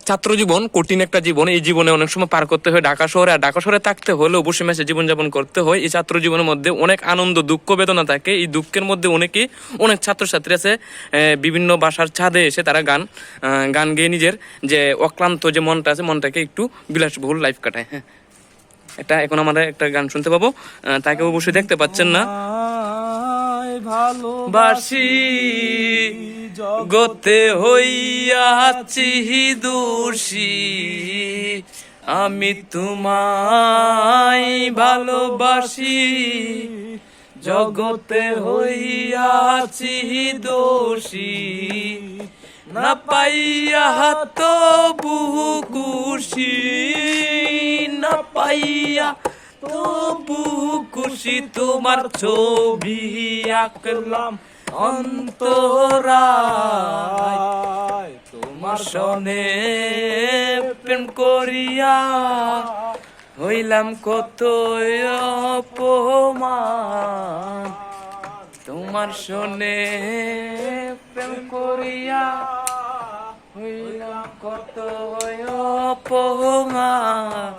ছাত্র জীবন কঠিন একটা জীবন, এই জীবনে অনেক সময় পার করতে হয় ঢাকা শহরে, আর ঢাকা শহরে থাকতে হলে অবশ্যই মেসে জীবনযাপন করতে হয়। এই ছাত্র জীবনের মধ্যে অনেক আনন্দ দুঃখ বেদনা থাকে, এই দুঃখের মধ্যে অনেক ছাত্রছাত্রী আছে বিভিন্ন বাসার ছাদে এসে তারা গান গেয়ে নিজের যে অক্লান্ত যে মনটা আছে মনটাকে একটু বিলাসবহুল লাইফ কাটায়। হ্যাঁ, এটা এখন আমরা একটা গান শুনতে পাবো, তাকে অবশ্যই দেখতে পাচ্ছেন না। ভালোবাসি জগতে হইয়াছি দোষী, আমি তোমায় ভালোবাসি জগতে হইয়াছি দোষী, না পাইয়া তবু খুশি, না পাইয়া তবু খুশি, তোমার ছবি আঁকলাম অন্তরায়, তোমার সনে প্রেম করিয়া হইলাম কত অপমান, তোমার সনে প্রেম করিয়া হইলাম কত অপমান।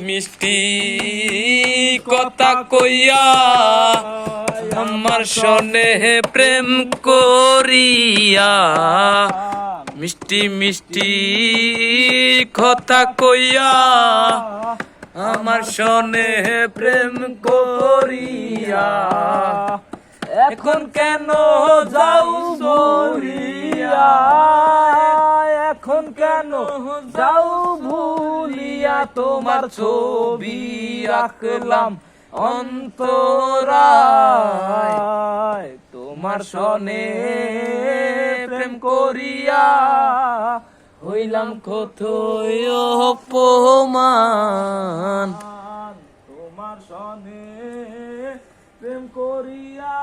মিষ্টি কথা কইয়া আমার সনে প্রেম করিয়া, মিষ্টি মিষ্টি কথা কইয়া আমার সনে প্রেম করিয়া, এখন কেন যাও সরিয়া, এখন কেন যাও ভুলিয়া, তোমার ছবি আঁকলাম অন্তরায়, তোমার সনে প্রেম করিয়া হইলাম কত অপমান, তোমার সনে প্রেম করিয়া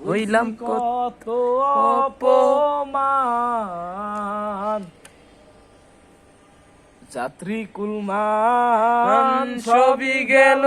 হইলাম কত অপমান। যাত্রী কুলমান সবই গেল